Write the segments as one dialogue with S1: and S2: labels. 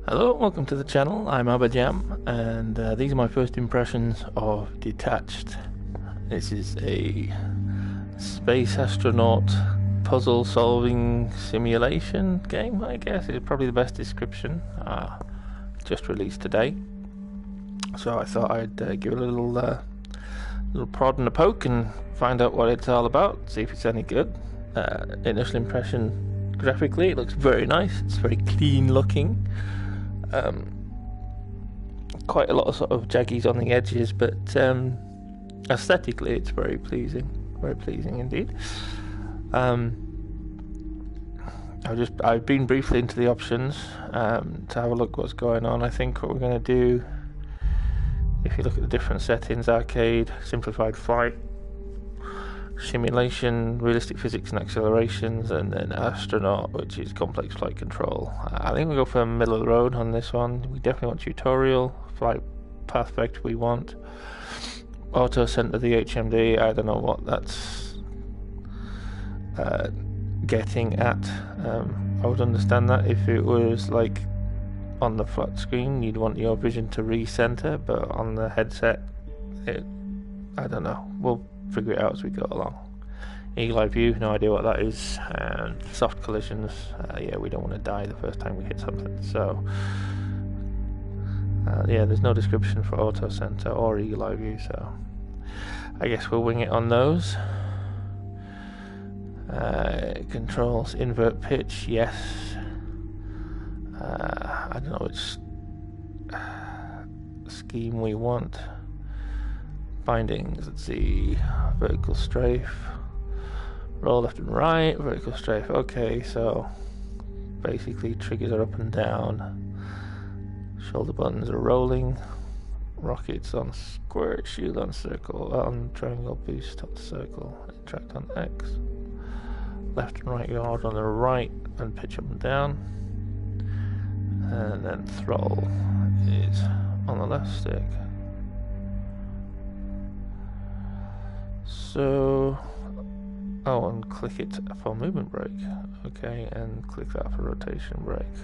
S1: Hello, welcome to the channel. I'm Abberjam, and these are my first impressions of Detached. This is a space astronaut puzzle-solving simulation game, I guess. It's probably the best description. Just released today, so I thought I'd give it a little prod and a poke and find out what it's all about, see if it's any good. Initial impression, graphically, it looks very nice. It's very clean looking. Quite a lot of sort of jaggies on the edges, but aesthetically it's very pleasing indeed. I've been briefly into the options to have a look what's going on. I think what we're going to do, if you look at the different settings: arcade, simplified flight, simulation, realistic physics and accelerations, and then astronaut, which is complex flight control. I think we go for middle of the road on this one. We definitely want tutorial. Flight path vector we want. Auto center the HMD. I don't know what that's getting at. I would understand that if it was like on the flat screen, you'd want your vision to recenter, but on the headset, I don't know. We'll figure it out as we go along. Eagle eye view, no idea what that is. Soft collisions, yeah, we don't want to die the first time we hit something. So, yeah, there's no description for auto center or eagle eye view, so I guess we'll wing it on those. Controls, invert pitch, yes. I don't know which scheme we want. Bindings, let's see. Vertical strafe, roll left and right, vertical strafe. Okay, so basically triggers are up and down, shoulder buttons are rolling, rockets on square, shield on circle, on triangle, boost on circle, interact on X, left and right guard on the right, and pitch up and down, and then throttle is on the left stick. So, oh, and click it for movement brake. Okay, and click that for rotation brake.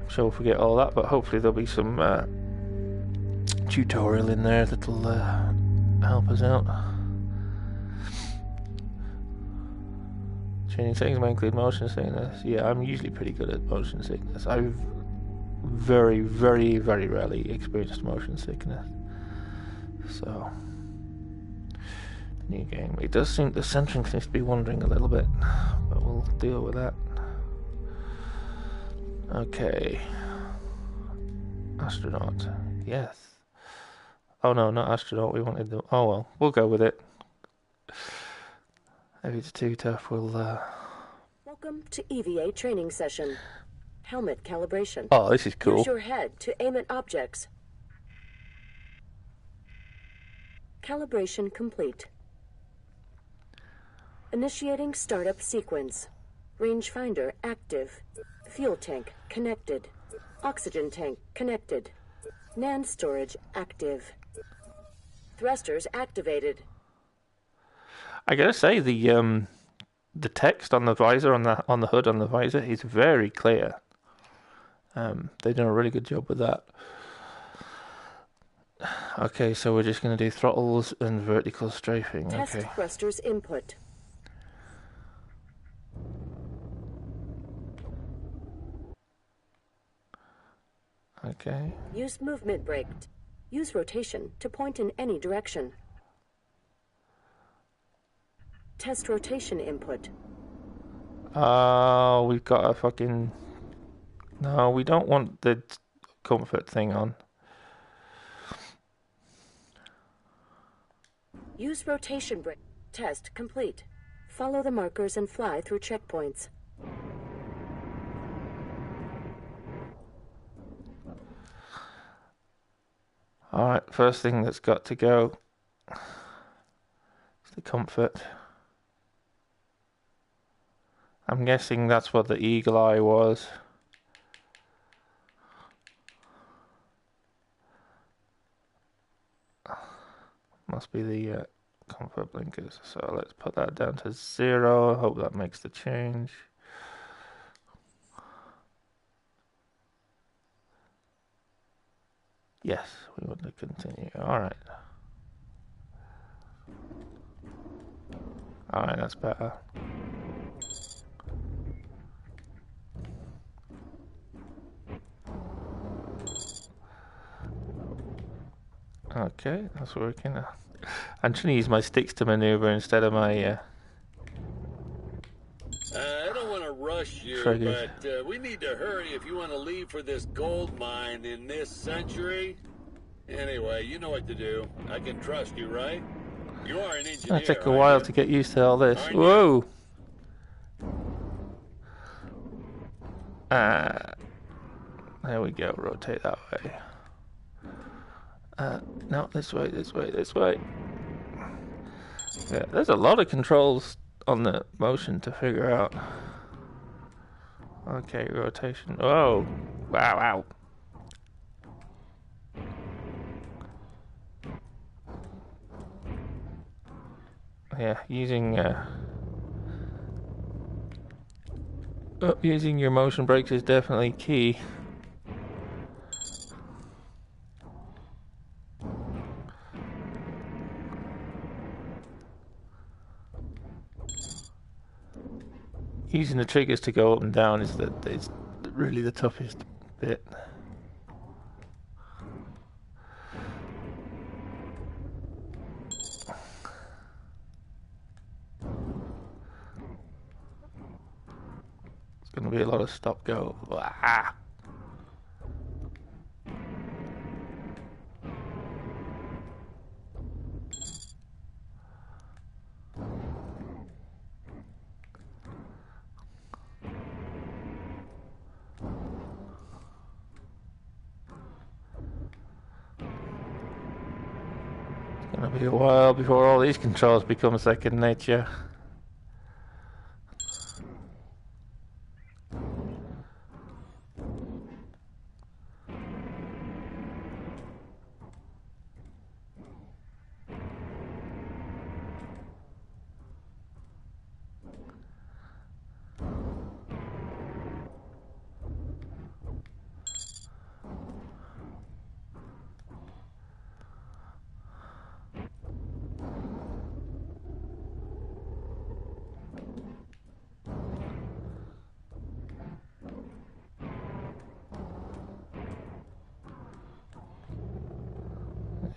S1: I'm sure we'll forget all that, but hopefully there'll be some tutorial in there that'll help us out. Changing settings may include motion sickness. Yeah, I'm usually pretty good at motion sickness. I've very, very, very rarely experienced motion sickness. So, new game. It does seem the centering seems to be wandering a little bit, but we'll deal with that. Okay. Astronaut. Yes. Oh no, not astronaut. We wanted the. Oh well, we'll go with it. If it's too tough, we'll.
S2: Welcome to EVA training session. Helmet calibration.
S1: Oh, this is cool.
S2: Use your head to aim at objects. Calibration complete. Initiating startup sequence. Rangefinder active. Fuel tank connected. Oxygen tank connected. NAND storage active. Thrusters activated.
S1: I gotta say the text on the visor on the hood on the visor is very clear. They've done a really good job with that. Okay, so we're just gonna do throttles and vertical strafing.
S2: Test
S1: okay.
S2: thrusters input.
S1: Okay.
S2: Use movement brake. Use rotation to point in any direction. Test rotation input.
S1: We've got a fucking. No, we don't want the comfort thing on.
S2: Use rotation brake. Test complete. Follow the markers and fly through checkpoints.
S1: Alright, first thing that's got to go is the comfort. I'm guessing that's what the eagle eye was. Must be the comfort blinkers. So let's put that down to 0. Hope that makes the change. Yes, we want to continue. Alright. Alright, that's better. Okay, that's working. I'm trying to use my sticks to maneuver instead of my
S3: I don't want to rush you,
S1: triggers.
S3: but we need to hurry if you want to leave for this gold mine in this century. Anyway, you know what to do. I can trust you, right? You are an engineer.
S1: It'll take a while to get used to all this.
S3: Aren't
S1: Whoa! There we go. Rotate that way. No, this way, this way, this way. Yeah, there's a lot of controls on the motion to figure out. Okay, rotation. Oh! Wow, wow. Yeah, using your motion brakes is definitely key. Using the triggers to go up and down is really the toughest bit. It's going to be a lot of stop go. Ah. It's going to be a while before all these controls become second nature.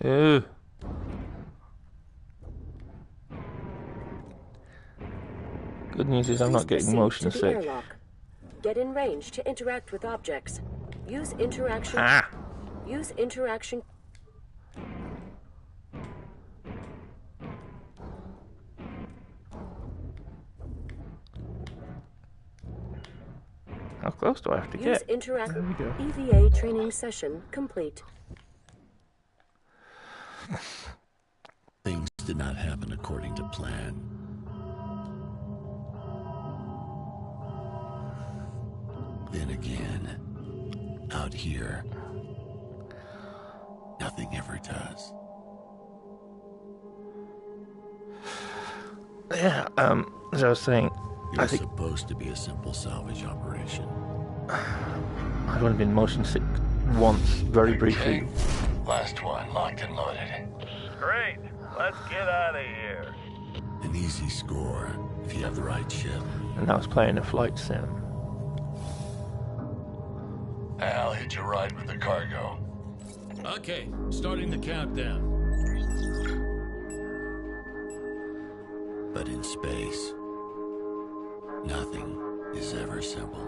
S1: Ew. Good news is I'm not getting motion sick.
S2: Airlock. Get in range to interact with objects. Use interaction.
S1: Ah!
S2: Use interaction.
S1: How close do I have to
S2: Use
S1: get?
S2: interact.
S1: There we go.
S2: EVA training session complete.
S3: Things did not happen according to plan. Then again, out here, nothing ever does.
S1: Yeah, as I was saying,
S3: It
S1: I
S3: was
S1: think
S3: supposed to be a simple salvage operation.
S1: I've only been motion sick once, very briefly.
S3: Okay. Last one, locked and loaded.
S4: Great. Let's get out of here.
S3: An easy score, if you have the right ship.
S1: And I was playing a flight sim.
S3: I'll hit you right with the cargo. Okay, starting the countdown. But in space, nothing is ever simple.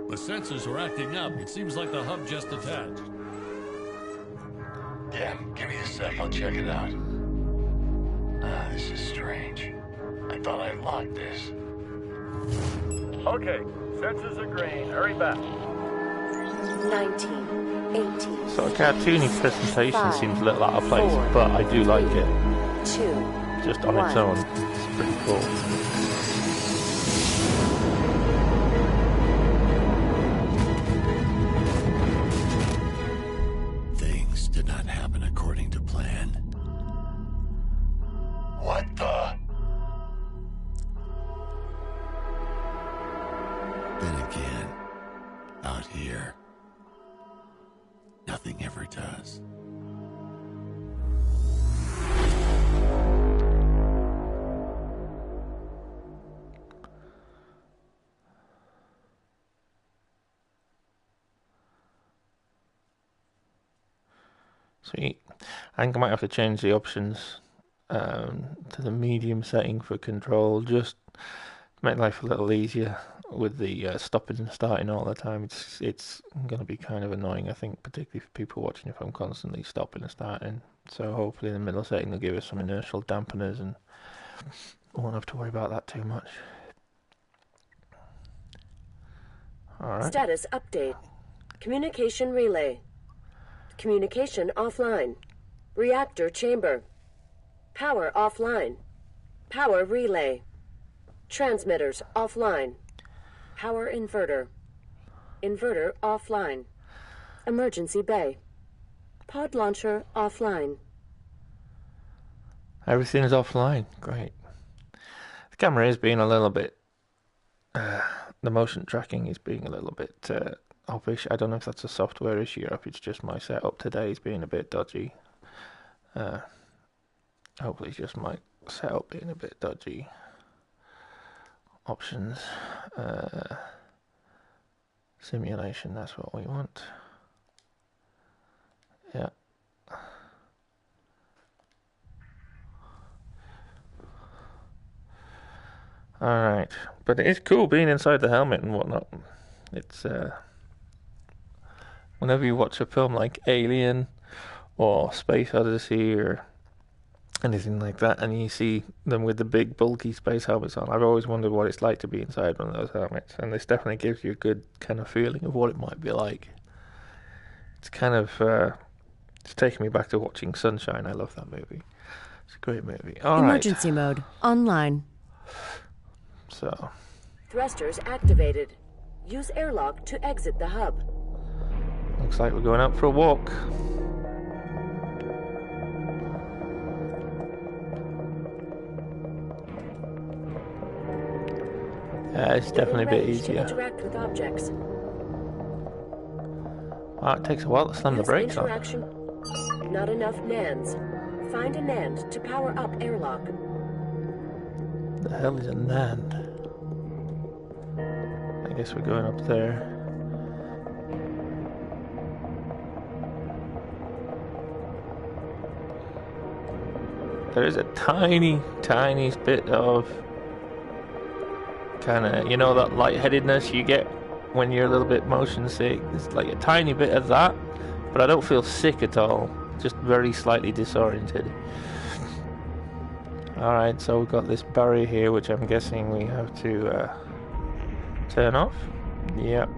S3: The sensors are acting up. It seems like the hub just detached. Yeah, give me a sec. I'll check it out. This is strange. I thought I locked this.
S4: Okay, sensors are green. Hurry back.
S2: 19, 18.
S1: So a cartoony presentation
S2: 5,
S1: seems a little out of place,
S2: 4,
S1: but I do like it.
S2: 2.
S1: Just on its
S2: 1.
S1: own, it's pretty cool.
S3: Things did not happen according to plan. What the? Then again, out here, Nothing ever does.
S1: Sweet. I think I might have to change the options to the medium setting for control, just to make life a little easier with the stopping and starting all the time. It's going to be kind of annoying, I think, particularly for people watching if I'm constantly stopping and starting. So hopefully in the middle setting they'll give us some inertial dampeners and I won't have to worry about that too much. Alright.
S2: Status update. Communication relay. Communication offline. Reactor chamber. Power offline. Power relay. Transmitters offline. Power inverter. Inverter offline. Emergency bay. Pod launcher offline.
S1: Everything is offline. Great. The camera is being a little bit... the motion tracking is being a little bit offish. I don't know if that's a software issue or if it's just my setup today is being a bit dodgy. Hopefully it's just my setup being a bit dodgy. Options. Simulation, that's what we want. Yeah. Alright. But it's cool being inside the helmet and whatnot. It's whenever you watch a film like Alien or Space Odyssey or anything like that and you see them with the big bulky space helmets on, I've always wondered what it's like to be inside one of those helmets, and this definitely gives you a good kind of feeling of what it might be like. It's kind of it's taking me back to watching Sunshine. I love that movie. It's a great movie. All
S5: Emergency mode online.
S1: So
S2: Thrusters activated. Use airlock to exit the hub.
S1: looks like we're going out for a walk. Yeah, it's definitely a bit
S2: Getting ready to
S1: easier.
S2: interact with objects.
S1: Wow, it takes a while to slam the
S2: Use
S1: brakes on.
S2: interaction. Not enough NANDs. Find a NAND to power up airlock.
S1: The hell is a NAND? I guess we're going up there. There is a tiny bit of kind of, you know, that lightheadedness you get when you're a little bit motion sick. There's like a tiny bit of that, but I don't feel sick at all. Just very slightly disoriented. Alright, so we've got this barrier here, which I'm guessing we have to turn off. Yep.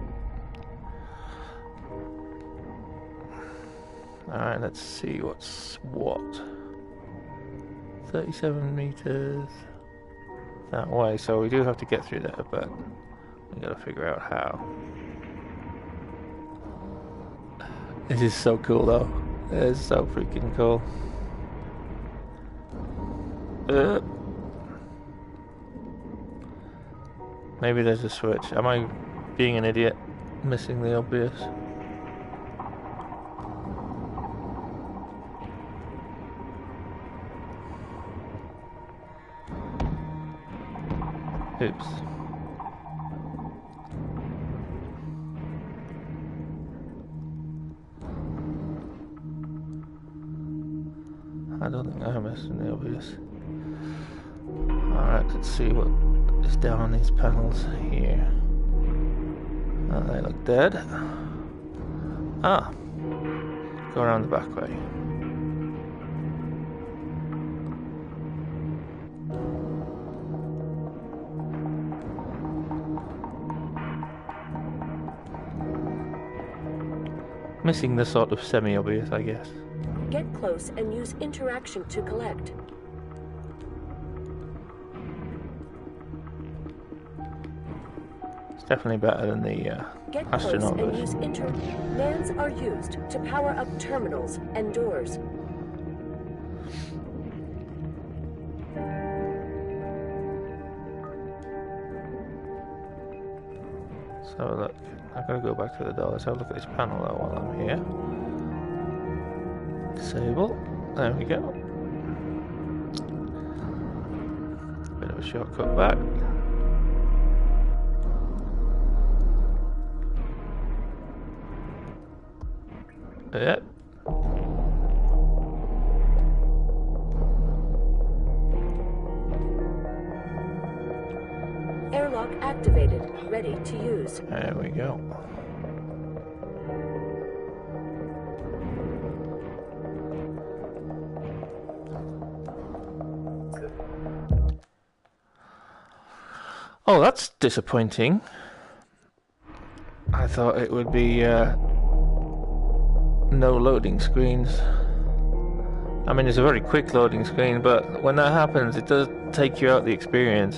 S1: Alright, let's see what's what. 37 meters that way, so we do have to get through there, but we gotta figure out how. This is so cool though. It is so freaking cool. Maybe there's a switch. Am I being an idiot? Missing the obvious? Oops. I don't think I'm missing the obvious. Alright, let's see what is down on these panels here. Oh, they look dead. Ah. Go around the back way. Missing the sort of semi-obvious, I guess.
S2: Get close and use interaction to collect.
S1: It's definitely better than the
S2: Get close
S1: astronaut
S2: and
S1: version.
S2: use NANDs are used to power up terminals and doors.
S1: So look, I've got to go back to the door. Let's have a look at this panel though while I'm here. Disable. There we go. Bit of a shortcut back. Yep.
S2: Airlock activated. Ready to use.
S1: There we go. Oh, that's disappointing. I thought it would be no loading screens. I mean, it's a very quick loading screen, but when that happens, it does take you out the experience.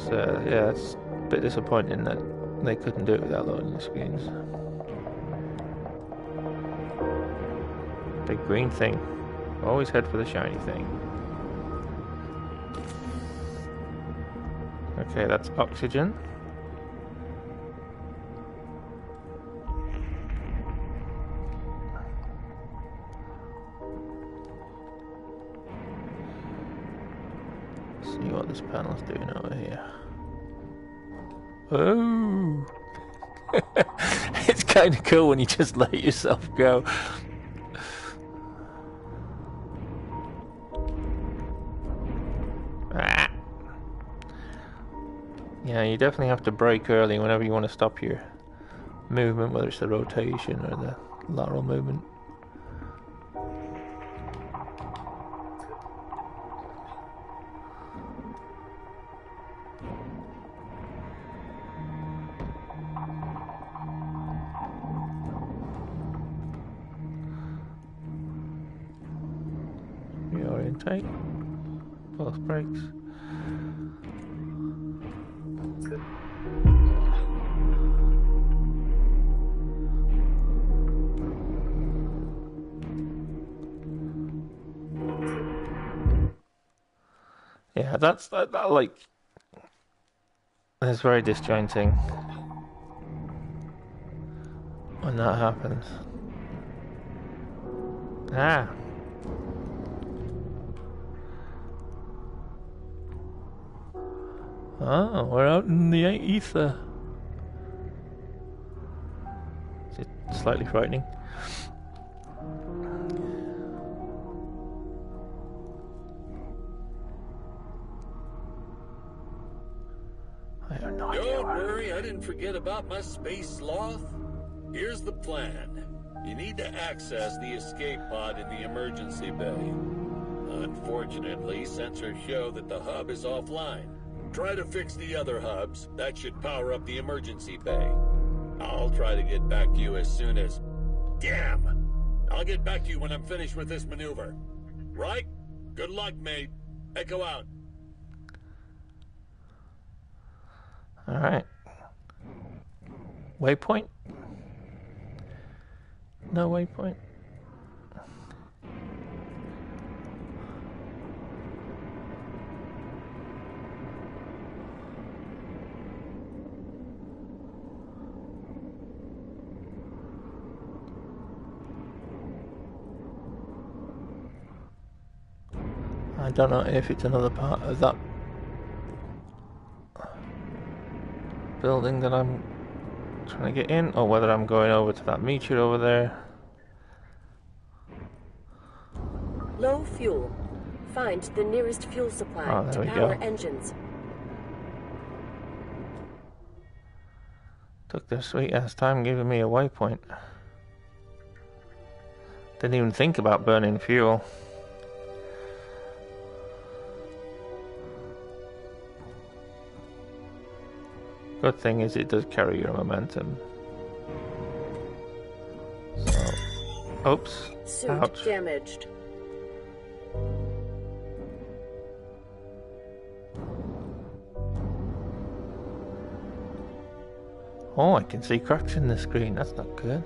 S1: So, yeah, it's a bit disappointing that they couldn't do it without loading screens. Big green thing. Always head for the shiny thing. Okay, that's oxygen. See what this panel's doing over here. Oh! It's kind of cool when you just let yourself go. Ah. Yeah, you definitely have to brake early whenever you want to stop your movement, whether it's the rotation or the lateral movement. Reorientate. Both brakes. Yeah, that's that like. It's very disjointing when that happens. Ah. Oh, we're out in the ether. Is it slightly frightening? I have no idea.
S3: Don't worry, I didn't forget about my space sloth. Here's the plan. You need to access the escape pod in the emergency bay. Unfortunately, sensors show that the hub is offline. Try to fix the other hubs. That should power up the emergency bay. I'll try to get back to you as soon as... Damn! I'll get back to you when I'm finished with this maneuver. Right? Good luck, mate. Echo out.
S1: Alright. Waypoint? No waypoint? I don't know if it's another part of that building that I'm trying to get in, or whether I'm going over to that meter over there.
S2: Low fuel. Find the nearest fuel supply
S1: Oh,
S2: to
S1: there we
S2: power
S1: go.
S2: engines.
S1: Took their sweet ass time giving me a waypoint. Didn't even think about burning fuel. Good thing is it does carry your momentum. So, oops.
S2: Suit
S1: Ouch.
S2: damaged.
S1: Oh, I can see cracks in the screen. That's not good.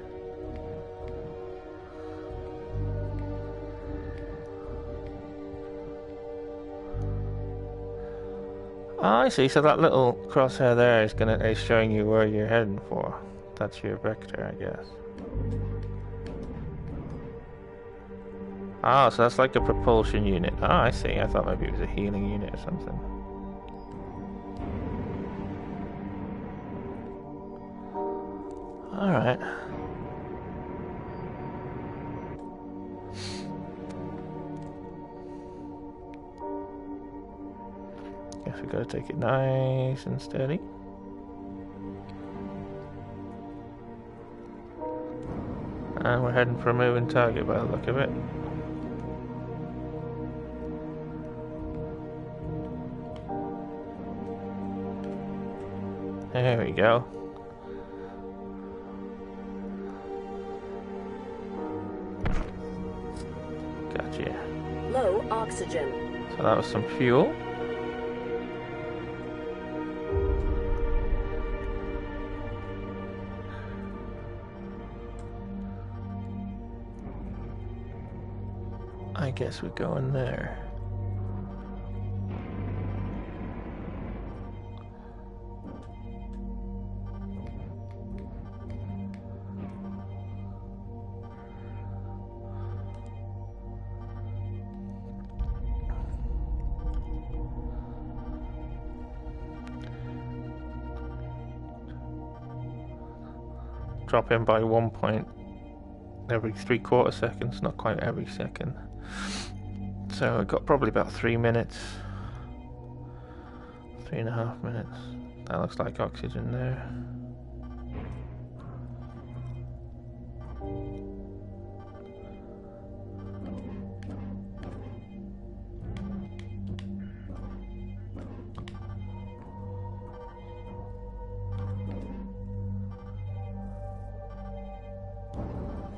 S1: Oh, I see. So that little crosshair there is showing you where you're heading for. That's your vector, I guess. Ah, so that's like a propulsion unit. Ah, I see. I thought maybe it was a healing unit or something. Alright. Guess we gotta take it nice and steady. And we're heading for a moving target by the look of it. There we go. Gotcha.
S2: Low oxygen.
S1: So that was some fuel. I guess we go in there. Drop in by 1 point every 3/4 seconds, not quite every second. So I've got probably about 3 minutes, 3.5 minutes. That looks like oxygen there.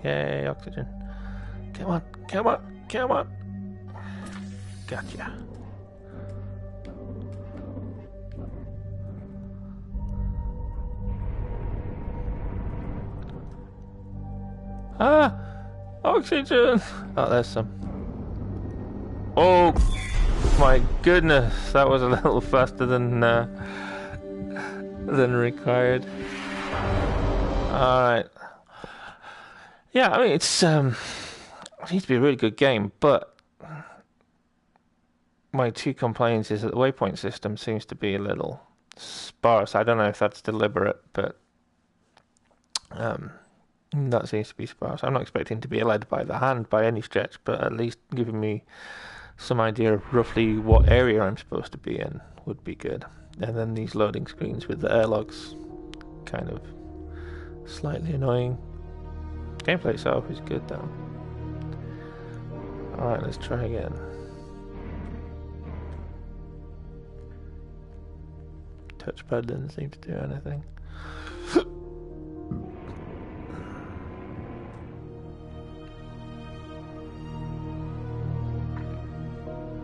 S1: Yay, oxygen. Come on, come on, come on. Gotcha. Ah! Oxygen! Oh, there's some. Oh, my goodness. That was a little faster than required. Alright. Yeah, I mean, it needs to be a really good game, but my two complaints is that the waypoint system seems to be a little sparse. I don't know if that's deliberate, but that seems to be sparse. I'm not expecting to be led by the hand by any stretch, but at least giving me some idea of roughly what area I'm supposed to be in would be good. And then these loading screens with the airlocks, kind of slightly annoying. Gameplay itself is good though. Alright, let's try again. Touchpad didn't seem to do anything.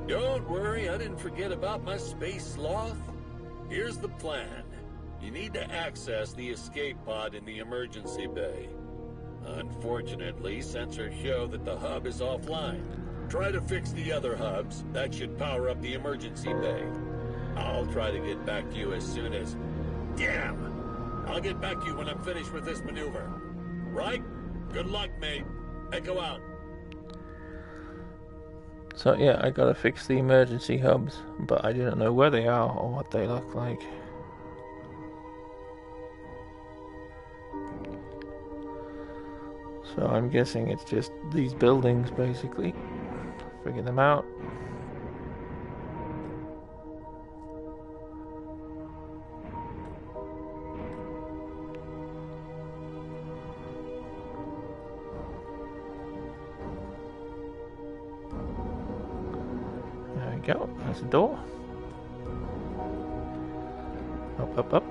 S3: Don't worry, I didn't forget about my space sloth. Here's the plan. You need to access the escape pod in the emergency bay. Unfortunately, sensors show that the hub is offline. Try to fix the other hubs. That should power up the emergency bay. I'll try to get back to you as soon as... Damn! I'll get back to you when I'm finished with this maneuver. Right? Good luck, mate. Echo out.
S1: So yeah, I gotta fix the emergency hubs, but I didn't know where they are or what they look like. So I'm guessing it's just these buildings, basically. Figure them out. There we go. There's a door. Up, up, up.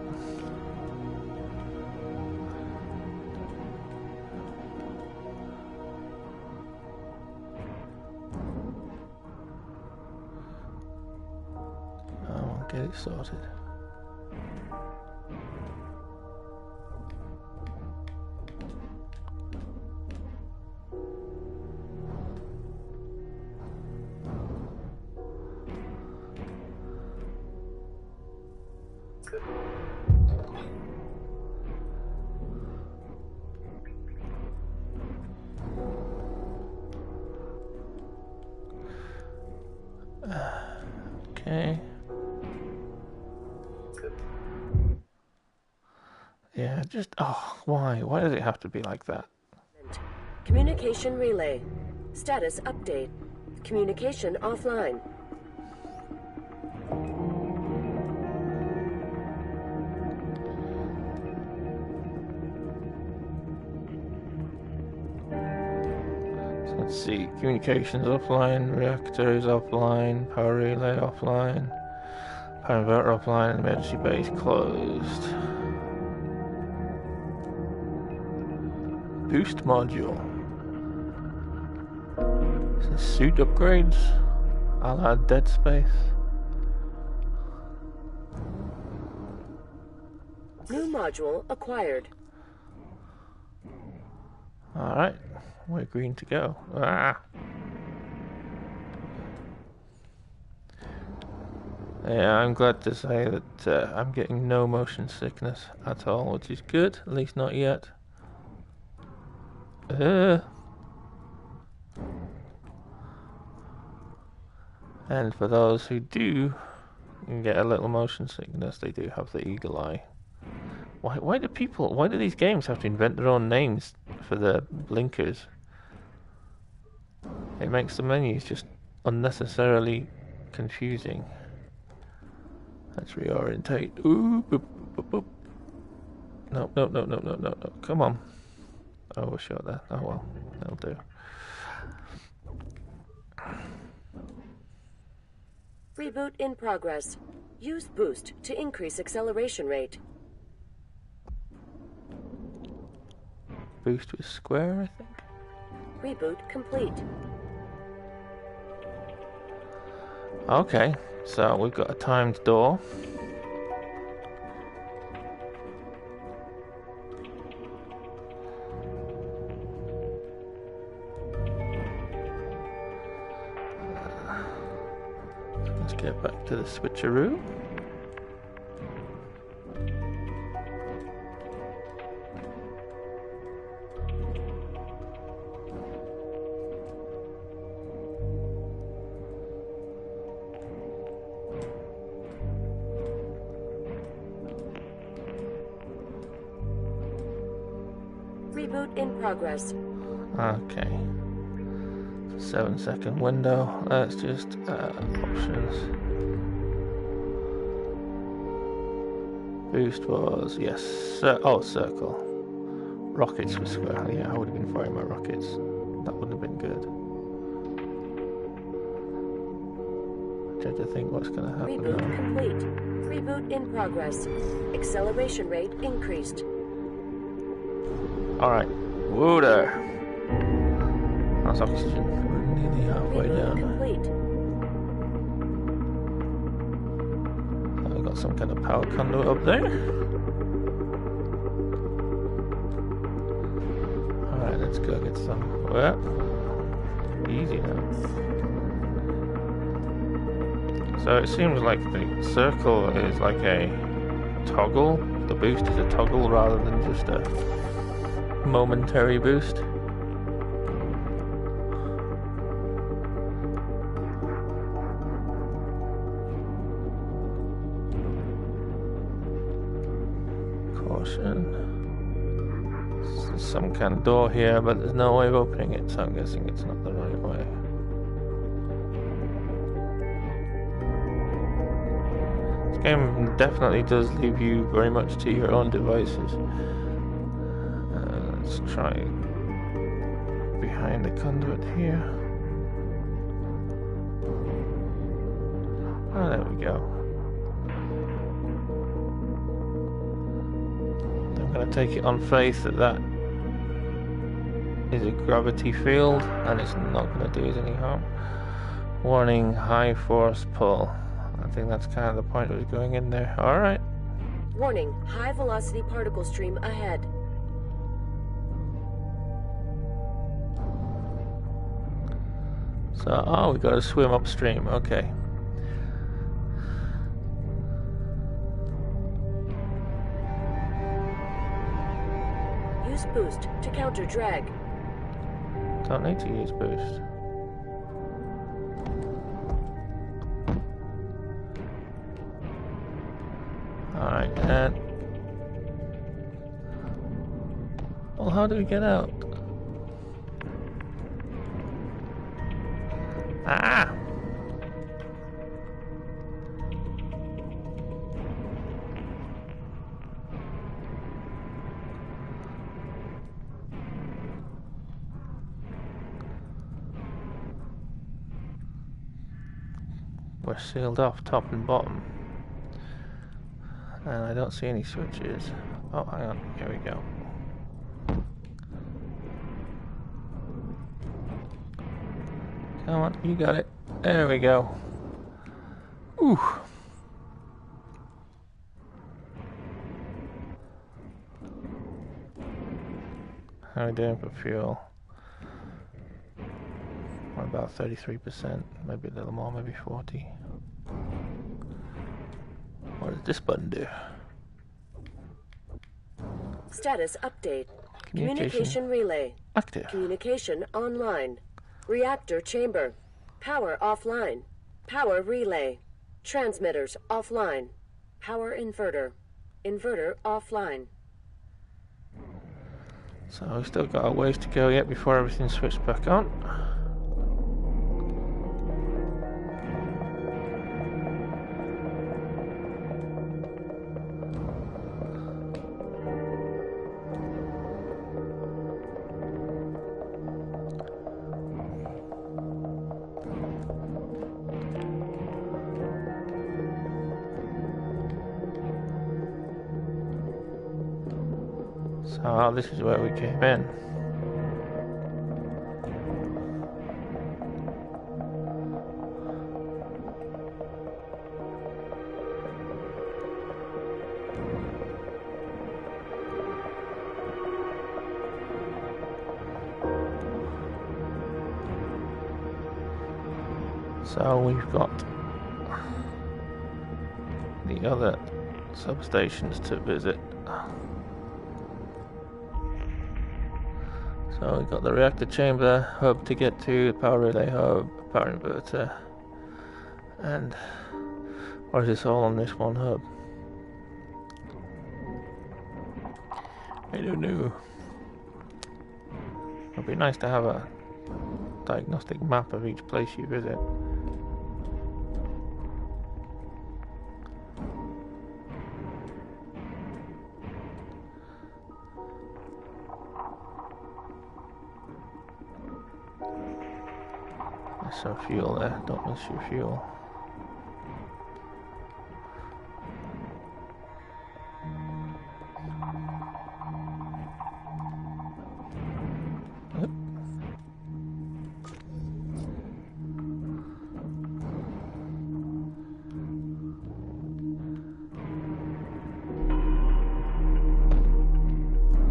S1: Get it sorted. Okay. Yeah, just... Oh, why? Why does it have to be like that?
S2: Communication relay. Status update. Communication offline.
S1: So let's see. Communications offline, reactors offline, power relay offline, power inverter offline, and emergency base closed. Boost module. So suit upgrades, a la Dead Space.
S2: New module acquired.
S1: Alright, we're green to go. Ah. Yeah, I'm glad to say that I'm getting no motion sickness at all, which is good, at least not yet. And for those who do get a little motion sickness, they do have the eagle eye. Why do these games have to invent their own names for the blinkers? It makes the menus just unnecessarily confusing. Let's reorientate. Ooh, boop, boop, boop. No. Come on. Oh, we're short there. Oh well, that'll do.
S2: Reboot in progress. Use boost to increase acceleration rate.
S1: Boost with square, I think.
S2: Reboot complete.
S1: Okay, so we've got a timed door. Let's get back to the switcheroo.
S2: Reboot in progress.
S1: Okay. 7-second window. Let's just options. Boost was yes. Circle. Rockets was square. Yeah, I would have been firing my rockets. That would have been good. I try to think what's going to happen
S2: Reboot
S1: now.
S2: complete. Reboot in progress. Acceleration rate increased.
S1: Alright. Whoa there. That's oxygen. We're nearly halfway
S2: Reboot
S1: down.
S2: complete.
S1: I've got some kind of power conduit up there. Alright, let's go get some. Well, easy now. So it seems like the circle is like a toggle. The boost is a toggle rather than just a momentary boost. Caution. There's some kind of door here, but there's no way of opening it, so I'm guessing it's not the right way. This game definitely does leave you very much to your own devices. Let's try behind the conduit here. Oh, there we go. I'm going to take it on faith that that is a gravity field and it's not going to do us any harm. Warning, high force pull. I think that's kind of the point of us going in there. Alright.
S2: Warning, high velocity particle stream ahead.
S1: So, oh, we got to swim upstream. Okay.
S2: Use boost to counter drag.
S1: Don't need to use boost. Alright, and... Well, how do we get out? Ah! We're sealed off top and bottom. And I don't see any switches. Oh, hang on. Here we go. Come on, you got it. There we go. Ooh. How are we doing for fuel? We're about 33%, maybe a little more, maybe 40. What does this button do?
S2: Status update. Communication relay.
S1: Active.
S2: Communication online. Reactor chamber. Power offline. Power relay. Transmitters offline. Power inverter. Inverter offline.
S1: So we've still got a ways to go yet before everything's switched back on. So this is where we came in. So we've got the other substations to visit. So we've got the reactor chamber hub to get to, the power relay hub, power inverter, and or is this all on this one hub? I don't know. It'd be nice to have a diagnostic map of each place you visit. There's some fuel there, don't miss your fuel. Yep.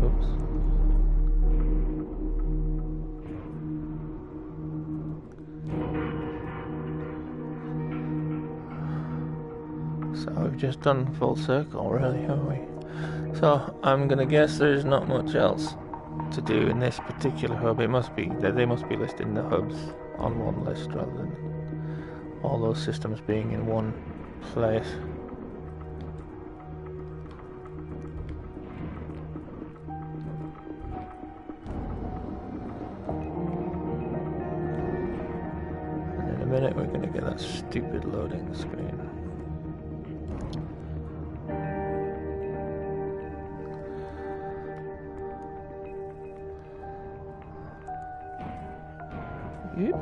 S1: Oops. So we've just done full circle, really, haven't we? So I'm gonna guess there's not much else to do in this particular hub. It must be they must be listing the hubs on one list rather than all those systems being in one place. And in a minute we're gonna get that stupid loading screen. Yep.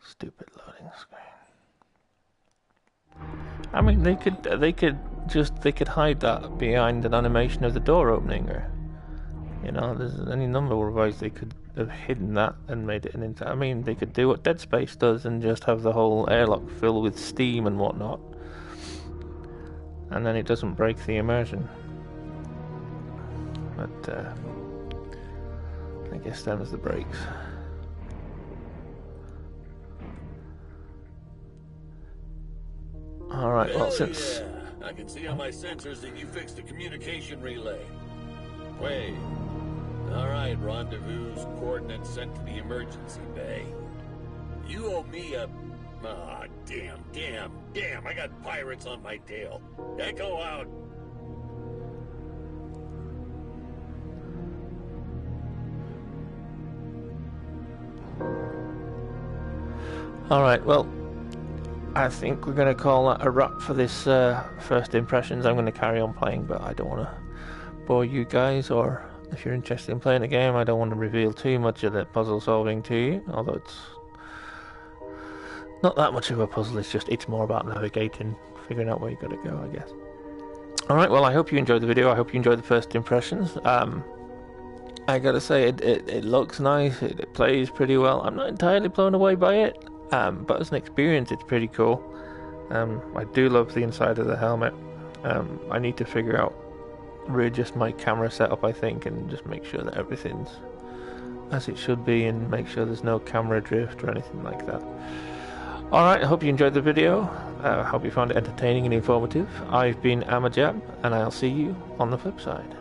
S1: Stupid loading screen. I mean, they could hide that behind an animation of the door opening, or you know, there's any number of ways they could have hidden that and made it an inter. I mean, they could do what Dead Space does and just have the whole airlock fill with steam and whatnot, and then it doesn't break the immersion. But I guess them's the brakes. Alright, well, since...
S3: Yeah. I can see on my sensors that you fixed the communication relay. Wait. Alright, rendezvous coordinates sent to the emergency bay. You owe me a Ah, damn, I got pirates on my tail. Echo out.
S1: Alright, well, I think we're going to call that a wrap for this first impressions. I'm going to carry on playing, but I don't want to bore you guys, or if you're interested in playing the game, I don't want to reveal too much of the puzzle solving to you, although it's not that much of a puzzle. It's more about navigating, figuring out where you got to go, I guess. Alright, well, I hope you enjoyed the video. I hope you enjoyed the first impressions. I gotta say, it looks nice, it plays pretty well. I'm not entirely blown away by it, but as an experience it's pretty cool. I do love the inside of the helmet. I need to figure out readjust my camera setup, I think, and just make sure that everything's as it should be, and make sure there's no camera drift or anything like that. Alright, I hope you enjoyed the video. I hope you found it entertaining and informative. I've been Abberjam, and I'll see you on the flip side.